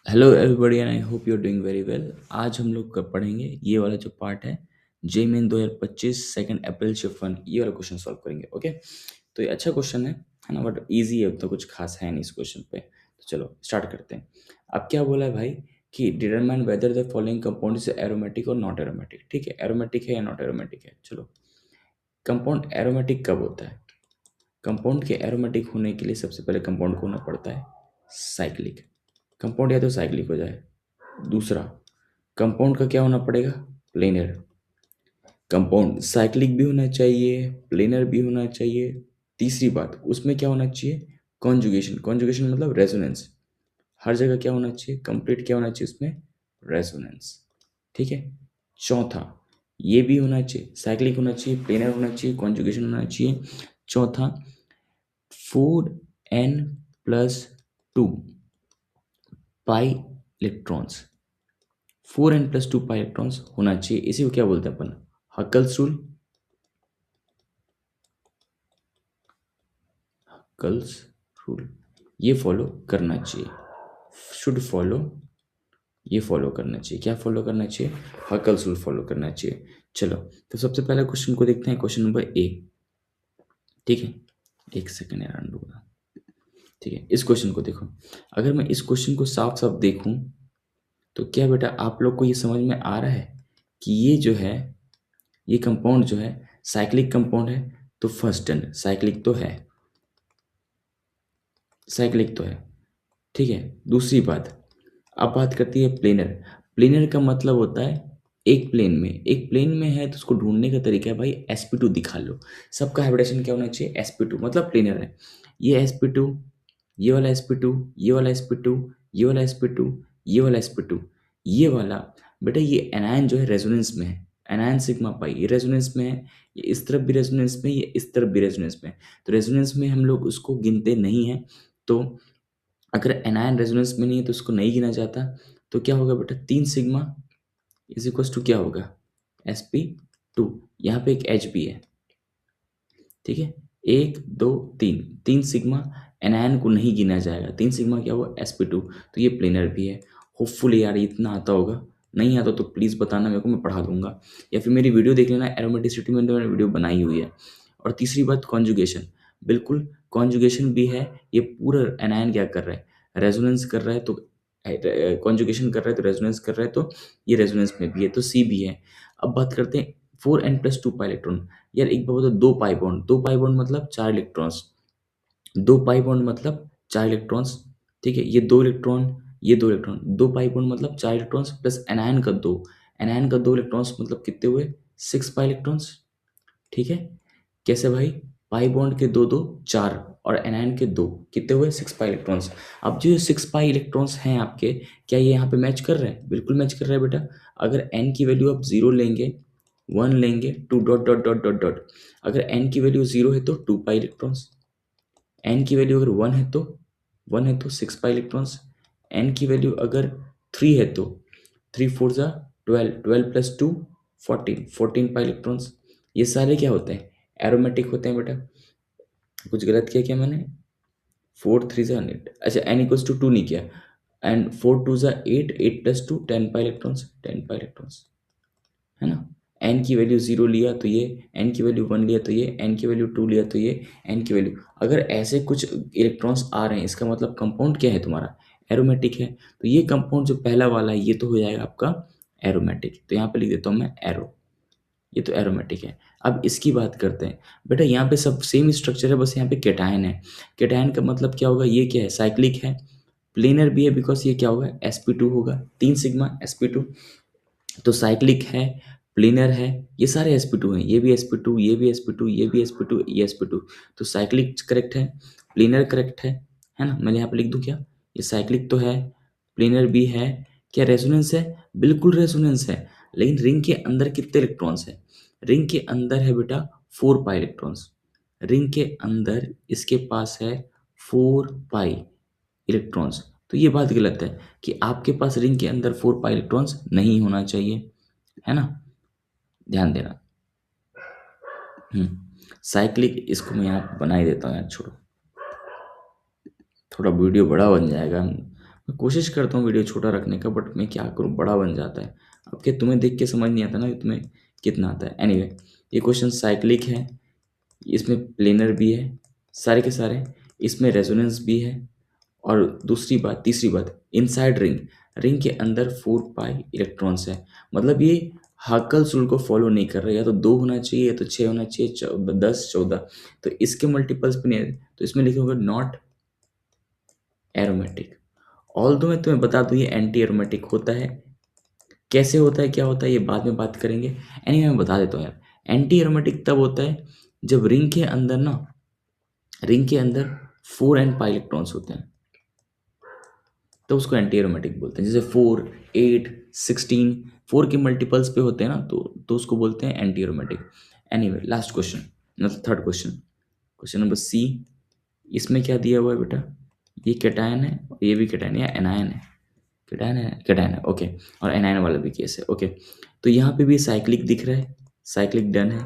Hello everybody and I hope you are doing very well. आज हम लोग पढ़ेंगे ये वाला जो पार्ट है, जेईमेन 2025 सेकंड अप्रैल शिफ्ट 1, ये वाला क्वेश्चन सॉल्व करेंगे। ओके, तो ये अच्छा क्वेश्चन है ना, बट इजी है, तो कुछ खास है नहीं इस क्वेश्चन पे। तो चलो स्टार्ट करते हैं। अब क्या बोला है भाई कि determine whether the following compound is aromatic और नॉट एरोमेटिक। ठीक है, एरोमेटिक है या नॉट एरोमेटिक है। चलो, कंपाउंड एरोमेटिक कब होता है? कंपाउंड के एरोमेटिक होने के लिए सबसे पहले कंपाउंड को होना पड़ता है साइक्लिक। कंपाउंड या तो साइक्लिक हो जाए। दूसरा, कंपाउंड का क्या होना पड़ेगा? प्लेनर। कंपाउंड साइक्लिक भी होना चाहिए, प्लेनर भी होना चाहिए। तीसरी बात, उसमें क्या होना चाहिए? कॉन्जुगेशन। कॉन्जुगेशन मतलब रेजोनेंस। हर जगह क्या होना चाहिए? कंप्लीट क्या होना चाहिए उसमें? रेजोनेंस। ठीक है। चौथा, ये भी होना चाहिए, साइक्लिक होना चाहिए, प्लेनर होना चाहिए, कॉन्जुगेशन होना चाहिए। चौथा, 4n+2 pi electrons. 4n+2 pi electrons होना चाहिए। इसी को क्या बोलते हैं अपन? Huckel's rule. हकल्स रूल ये फॉलो करना चाहिए, शुड फॉलो, ये फॉलो करना चाहिए। क्या फॉलो करना चाहिए? हकल्स रूल फॉलो करना चाहिए। चलो, तो सबसे पहले क्वेश्चन को देखते हैं, क्वेश्चन नंबर ए। ठीक है, एक सेकंड यार, अंडू का। ठीक है, इस क्वेश्चन को देखो। अगर मैं इस क्वेश्चन को साफ साफ देखूं तो क्या बेटा आप लोग को ये समझ में आ रहा है कि ये जो है, ये कंपाउंड जो है साइक्लिक कंपाउंड है? तो फर्स्ट टर्न साइक्लिक तो है, साइक्लिक तो है। ठीक है। दूसरी बात, अब बात करती है प्लेनर। प्लेनर का मतलब होता है एक प्लेन में, एक प्लेन में है तो उसको ढूंढने का तरीका है भाई sp2 दिखा लो। सबका हाइब्रिडेशन क्या होना चाहिए? sp2, मतलब प्लेनर है। ये sp2, ये वाला sp2, ये वाला sp2, ये वाला sp2, ये वाला sp2, ये वाला। बेटा ये एनायन जो है रेजोनेंस में है, एनायन सिग्मा पाई, ये रेजोनेंस में है। ये इस तरफ भी रेजोनेंस में, ये इस तरफ भी रेजोनेंस में है। तो रेजोनेंस में हम लोग उसको गिनते नहीं है। तो अगर एनायन रेजोनेंस में नहीं है तो उसको नहीं गिना जाता। तो क्या होगा बेटा? 3 सिग्मा इज इक्वल टू क्या होगा? sp2। यहाँ पे एक एच भी है। ठीक है, 1 2 3, 3 सिग्मा एनायन को नहीं गिना जाएगा। 3 सिग्मा क्या हुआ? sp2। तो ये प्लेनर भी है। होपफुली यार इतना आता होगा, नहीं आता तो प्लीज़ बताना मेरे को, मैं पढ़ा दूंगा। या फिर मेरी वीडियो देख लेना, एरोमेटिसिटी में तो मैंने वीडियो बनाई हुई है। और तीसरी बात, कॉन्जुगेशन। बिल्कुल, कॉन्जुगेशन भी है। ये पूरा एनायन क्या कर रहा है? रेजोनेंस कर रहा है। तो कॉन्जुगेशन कर रहा है तो रेजोनेंस कर रहा है, तो ये रेजोनेंस में भी है, तो सी भी है। अब बात करते हैं 4n+2 पाई इलेक्ट्रॉन। यार एक बात बता, 2 पाई बॉन्ड, 2 पाई बॉन्ड मतलब 4 इलेक्ट्रॉन्स। 2 पाई बॉन्ड मतलब 4 इलेक्ट्रॉन्स। ठीक है, ये 2 इलेक्ट्रॉन, ये 2 इलेक्ट्रॉन, 2 पाई बॉन्ड मतलब 4 इलेक्ट्रॉन्स प्लस एनायन का 2, एनायन का 2 इलेक्ट्रॉन्स मतलब कितने हुए? 6 पाई इलेक्ट्रॉन्स। ठीक है, कैसे भाई? पाई बॉन्ड के दो दो 4 और एनायन के 2, कितने हुए? 6 पाई इलेक्ट्रॉन्स। अब जो 6 पाई इलेक्ट्रॉन्स हैं आपके, क्या ये यहाँ पे मैच कर रहे हैं? बिल्कुल मैच कर रहे हैं बेटा। अगर एन की वैल्यू आप 0 लेंगे, 1 लेंगे, 2 dot dot dot dot dot, अगर एन की वैल्यू 0 है तो 2 पाई इलेक्ट्रॉन्स, एन की वैल्यू अगर 1 है तो 6 पाई इलेक्ट्रॉन्स, एन की वैल्यू अगर 3 है तो 3 4 जा 12, 12+2 14, 14 पाई इलेक्ट्रॉन्स। ये सारे क्या होते हैं? एरोमेटिक होते हैं बेटा। कुछ गलत किया क्या मैंने? 4 3 जा 8, अच्छा एन इक्वल्स टू 2 नहीं किया। एंड 4 2 जा 8, 8+2 10 पाई इलेक्ट्रॉन्स, 10 पाई इलेक्ट्रॉन्स, है ना। एन की वैल्यू 0 लिया तो ये, एन की वैल्यू 1 लिया तो ये, एन की वैल्यू 2 लिया तो ये, एन की वैल्यू, अगर ऐसे कुछ इलेक्ट्रॉन्स आ रहे हैं इसका मतलब कंपाउंड क्या है तुम्हारा? एरोमेटिक है। तो ये कंपाउंड जो पहला वाला है ये तो हो जाएगा आपका एरोमेटिक। तो यहाँ पे लिख देता हूँ मैं एरो, ये तो एरोमेटिक है। अब इसकी बात करते हैं। बेटा यहाँ पे सब सेम स्ट्रक्चर है, बस यहाँ पे केटायन है। केटायन का मतलब क्या होगा? ये क्या है? साइक्लिक है। प्लेनर भी है बिकॉज ये क्या होगा? sp2 होगा, 3 सिग्मा sp2। तो साइक्लिक है, प्लेनर है, ये सारे sp2 हैं, ये भी sp2, ये भी sp2, ये भी sp2, ये sp2। तो साइक्लिक करेक्ट है, प्लेनर करेक्ट है ना। मैंने यहाँ पे लिख दूँ क्या? ये साइक्लिक तो है, प्लेनर भी है। क्या रेजोनेंस है? बिल्कुल रेजोनेंस है। लेकिन रिंग के अंदर कितने इलेक्ट्रॉन्स है? रिंग के अंदर है बेटा 4 पाई इलेक्ट्रॉन्स। रिंग के अंदर इसके पास है 4 पाई इलेक्ट्रॉन्स। तो ये बात गलत है कि आपके पास रिंग के अंदर 4 पाई इलेक्ट्रॉन्स नहीं होना चाहिए, है ना। ध्यान देना। साइक्लिक, इसको मैं यहाँ बना ही देता हूँ यार, छोड़ो, थोड़ा वीडियो बड़ा बन जाएगा, मैं कोशिश करता हूँ वीडियो छोटा रखने का, बट मैं क्या करूँ, बड़ा बन जाता है। अब क्या तुम्हें देख के समझ नहीं आता ना कि तुम्हें कितना आता है। एनीवे, ये क्वेश्चन साइक्लिक है, इसमें प्लेनर भी है सारे के सारे, इसमें रेजोनेंस भी है। और दूसरी बात, तीसरी बात, इनसाइड रिंग, रिंग के अंदर 4 पाई इलेक्ट्रॉन्स है। मतलब ये हाकल्स रूल को फॉलो नहीं कर रहे, या तो 2 होना चाहिए या तो 6 होना चाहिए, 10, 14। तो इसके मल्टीपल्स पे नहीं है, तो इसमें लिखूंगा नॉट एरोमेटिक। ऑल दो मैं तुम्हें बता दूं ये एंटी एरोमेटिक होता है। कैसे होता है, क्या होता है, ये बाद में बात करेंगे। मैं बता देता हूँ यार, एंटी एरोमेटिक तब होता है जब रिंग के अंदर ना, रिंग के अंदर 4 n पाई इलेक्ट्रॉन्स होते हैं, तो उसको एंटी एरोमेटिक बोलते हैं। जैसे 4, 8, 16, 4 के मल्टीपल्स पे होते हैं ना, तो उसको बोलते हैं एंटी एरोमेटिक। लास्ट क्वेश्चन, मतलब third question, question number C. इसमें क्या दिया हुआ है बेटा, ये कैटायन है और ये भी कैटायन या एनायन है, कैटायन है, कैटायन है, ओके। और एनायन वाला भी केस है, ओके। तो यहाँ पे भी साइक्लिक दिख रहा है, साइक्लिक डन है।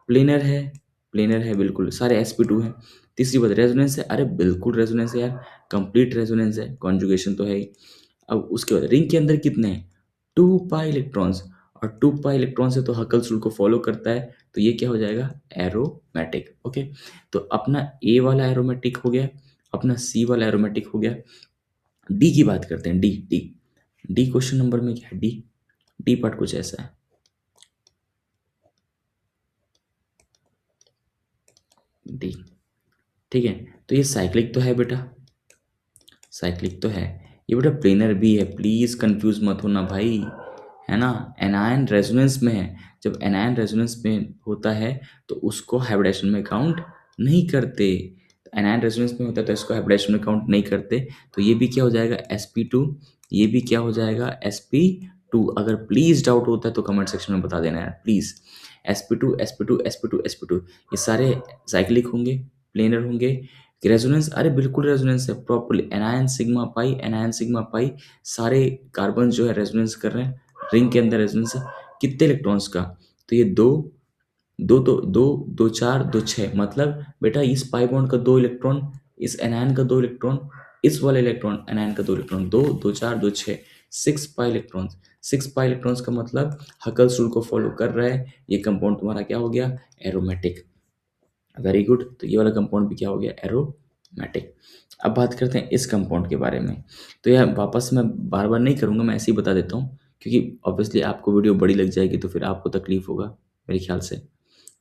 प्लेनर है, प्लेनर है बिल्कुल, सारे sp2 हैं। तीसरी बात, रेजोनेंस है, अरे बिल्कुल रेजोनेंस है यार, कंप्लीट रेजोनेंस है, कॉन्जुगेशन तो है ही। अब उसके बाद रिंग के अंदर कितने हैं, 2 पाई इलेक्ट्रॉन्स, और 2 पाई इलेक्ट्रॉन से तो हकल्स रूल को फॉलो करता है, तो ये क्या हो जाएगा, एरोमेटिक, ओके। तो अपना ए वाला एरोमेटिक हो गया, अपना सी वाला एरोमेटिक हो गया। डी की बात करते हैं, D D D question number में क्या है, डी डी पार्ट कुछ ऐसा है, डी, ठीक है। तो ये साइक्लिक तो है बेटा, साइक्लिक तो है, ये बेटा प्लेनर भी है, प्लीज कंफ्यूज मत होना भाई, है ना। एनायन रेजोनेंस में है, जब एनायन रेजोनेंस में होता है तो उसको हाइब्रिडेशन में काउंट नहीं करते। एनायन रेजोनेंस में होता है तो इसको हाइब्रिडेशन में काउंट नहीं करते। तो ये भी क्या हो जाएगा, sp2, ये भी क्या हो जाएगा, sp2। अगर प्लीज डाउट होता है तो कमेंट सेक्शन में बता देना यार please. sp2, sp2, sp2, sp2, ये सारे साइक्लिक होंगे, प्लेनर होंगे। रेजोनेंस, अरे बिल्कुल रेजोनेंस है properly, anion sigma pi, anion sigma pi, सारे कार्बन जो है रेजोनेंस कर रहे हैं। रिंग के अंदर रेजोनेंस है, कितने इलेक्ट्रॉन्स का, तो ये दो, दो तो दो, दो चार, दो छः, मतलब बेटा इस पाई बॉन्ड का 2 इलेक्ट्रॉन, इस एनायन का 2 इलेक्ट्रॉन, इस वाले इलेक्ट्रॉन एनायन का 2 इलेक्ट्रॉन, दो, दो चार, दो छः, 6 पाई इलेक्ट्रॉन्स। 6 पाई इलेक्ट्रॉन्स का मतलब हकल्स रूल को फॉलो कर रहा है, ये कंपाउंड तुम्हारा क्या हो गया, एरोमेटिक। वेरी गुड, तो ये वाला कंपाउंड भी क्या हो गया, एरोमेटिक। अब बात करते हैं इस कंपाउंड के बारे में। तो यार वापस मैं बार बार नहीं करूँगा, मैं ऐसे ही बता देता हूँ, क्योंकि ऑब्वियसली आपको वीडियो बड़ी लग जाएगी तो फिर आपको तकलीफ होगा मेरे ख्याल से।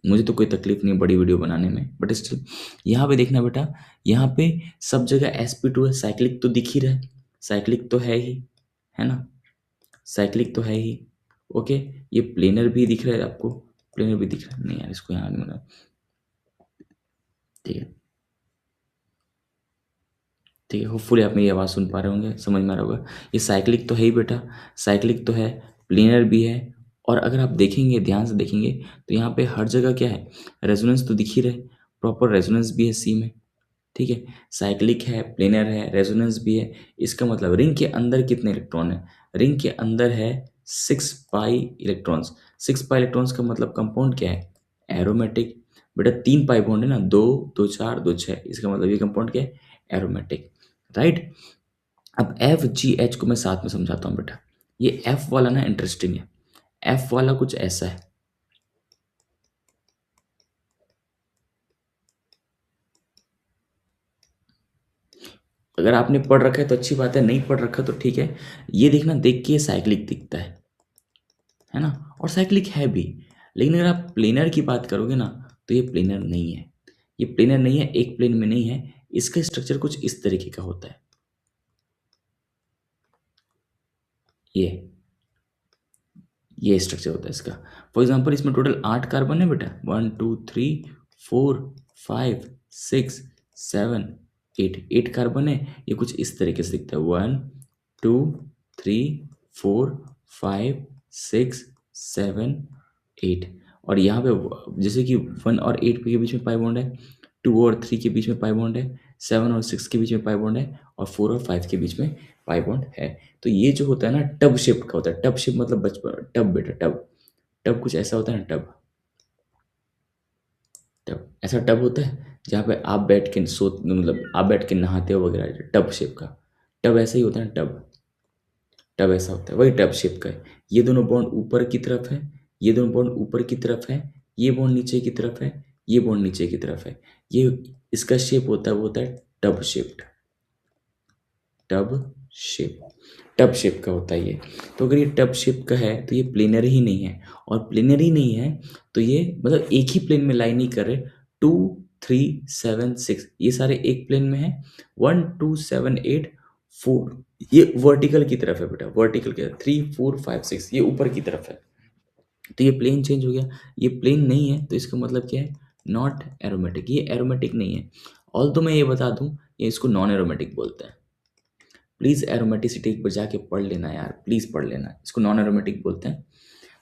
मुझे तो कोई तकलीफ नहीं है बड़ी वीडियो बनाने में, बट स्टिल यहाँ पे देखना बेटा, यहाँ पे सब जगह sp2 है, साइक्लिक तो दिख ही रहा है, साइक्लिक तो है ना, साइक्लिक तो है ही, ओके। ये प्लेनर भी दिख रहा है आपको, प्लेनर भी दिख रहा है, नहीं यार इसको यहाँ नहीं बना, ठीक है, ठीक है। होपफुली आप मेरी आवाज़ सुन पा रहे होंगे, समझ में आ रहा होगा। ये साइक्लिक तो है ही बेटा, साइक्लिक तो है, प्लेनर भी है। और अगर आप देखेंगे, ध्यान से देखेंगे, तो यहाँ पे हर जगह क्या है, रेजोनेंस तो दिख ही रहे, प्रॉपर रेजोनेंस भी है सी में, ठीक है। साइक्लिक है, प्लेनर है, रेजोनेंस भी है। इसका मतलब रिंग के अंदर कितने इलेक्ट्रॉन है, रिंग के अंदर है 6 पाई इलेक्ट्रॉन्स। 6 पाई इलेक्ट्रॉन्स का मतलब कंपाउंड क्या है, एरोमेटिक। बेटा 3 पाई बॉन्ड है ना, दो, दो चार, दो छः, इसका मतलब ये कंपाउंड क्या है, एरोमेटिक, राइट। अब FGH को मैं साथ में समझाता हूँ बेटा। ये F वाला ना इंटरेस्टिंग है, F वाला कुछ ऐसा है, अगर आपने पढ़ रखा है तो अच्छी बात है, नहीं पढ़ रखा तो ठीक है। ये देखना, देख के साइक्लिक दिखता है ना, और साइक्लिक है भी। लेकिन अगर आप प्लेनर की बात करोगे ना, तो ये प्लेनर नहीं है, ये प्लेनर नहीं है, एक प्लेन में नहीं है। इसका स्ट्रक्चर कुछ इस तरीके का होता है, ये ये स्ट्रक्चर होता है इसका। फॉर एग्जाम्पल इसमें टोटल 8 कार्बन है बेटा, 1, 2, 3, 4, 5, 6, 7, 8 कार्बन है। ये कुछ इस तरीके से दिखता है, 1, 2, 3, 4, 5, 6, 7, 8। और यहाँ पे जैसे कि 1 और 8 के बीच में पाई बॉन्ड है, 2 और 3 के बीच में पाई बॉन्ड है, 7 और 6 के बीच में पाई बॉन्ड है, और 4 और 5 के बीच में पाई बॉन्ड है। तो ये जो होता है ना, टब शेप का होता है। टब शेप मतलब बचपन, टब बेटा, टब, टब कुछ ऐसा होता है ना, टब, टब ऐसा टब होता है जहाँ पे आप बैठ के सो, मतलब आप बैठ के नहाते हो वगैरह, टब शेप का, टब ऐसा ही होता है ना, टब, टब ऐसा होता है, वही टब शेप का है। ये दोनों बॉन्ड ऊपर की तरफ है, ये दोनों बॉन्ड ऊपर की तरफ है, ये बॉन्ड नीचे की तरफ है, ये बॉन्ड नीचे की तरफ है। ये इसका शेप होता है, वो होता है tub shaped, tub shape, tub shape का होता है ये। तो अगर ये टब शेप का है तो ये प्लेनर ही नहीं है, और प्लेनर ही नहीं है तो ये मतलब एक ही प्लेन में लाई नहीं कर रहे। 2 3 7 6 ये सारे एक प्लेन में है। 1 2 7 8 4 ये वर्टिकल की तरफ है बेटा, वर्टिकल की तरफ। 3 4 5 6 ये ऊपर की तरफ है। तो ये प्लेन चेंज हो गया, ये प्लेन नहीं है तो इसका मतलब क्या है, नॉट एरोमेटिक, ये एरोमेटिक नहीं है। ऑल तो मैं ये बता दूं, ये इसको नॉन एरोमेटिक बोलते हैं। प्लीज़ एरोमेटिसिटी एक बार जाके पढ़ लेना यार, प्लीज़ पढ़ लेना, इसको नॉन एरोमेटिक बोलते हैं।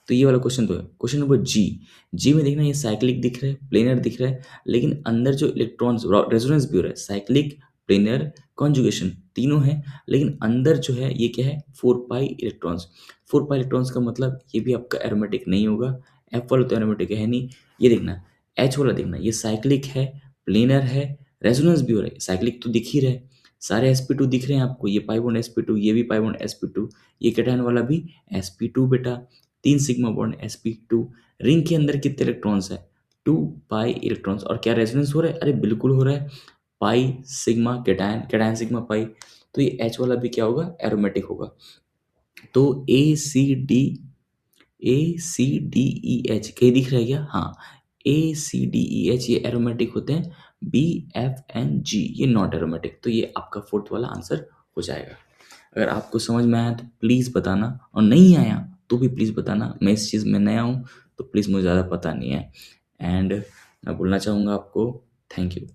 तो ये वाला क्वेश्चन तो है। क्वेश्चन नंबर जी, जी में देखना ये साइक्लिक दिख रहा है, प्लेनर दिख रहा है, लेकिन अंदर जो इलेक्ट्रॉन्स रेजोनेंस भी हो रहा है, साइक्लिक, प्लेनर, कॉन्जुगेशन तीनों है, लेकिन अंदर जो है ये क्या है, 4 पाई इलेक्ट्रॉन्स। 4 पाई इलेक्ट्रॉन्स का मतलब ये भी आपका एरोमेटिक नहीं होगा। एफ वाला तो एरोमेटिक है नहीं। ये देखना, एच वाला देखना, ये साइक्लिक है, प्लेनर है, रेजोनेंस भी हो रहा है। साइक्लिक तो दिख ही रहा है, सारे sp2 दिख रहे हैं आपको, ये पाई बॉन्ड sp2, ये भी पाई बॉन्ड sp2, ये कैटायन वाला भी sp2 बेटा, 3 सिग्मा बॉन्ड sp2। रिंग के अंदर कितने इलेक्ट्रॉन्स है, 2 पाई इलेक्ट्रॉन्स, और क्या रेजोनेंस हो रहा है, अरे बिल्कुल हो रहा है, pi sigma cation, cation sigma pi. तो ये एच वाला भी क्या होगा, एरोमेटिक होगा। तो ए सी डी कहीं दिख रहा है क्या, हाँ, ACDEH ये एरोमेटिक होते हैं। BFNG ये नॉट एरोमेटिक। तो ये आपका फोर्थ वाला आंसर हो जाएगा। अगर आपको समझ में आया तो प्लीज़ बताना, और नहीं आया तो भी प्लीज़ बताना। मैं इस चीज़ में नया हूँ तो प्लीज़, मुझे ज़्यादा पता नहीं है। एंड मैं बोलना चाहूँगा आपको, थैंक यू।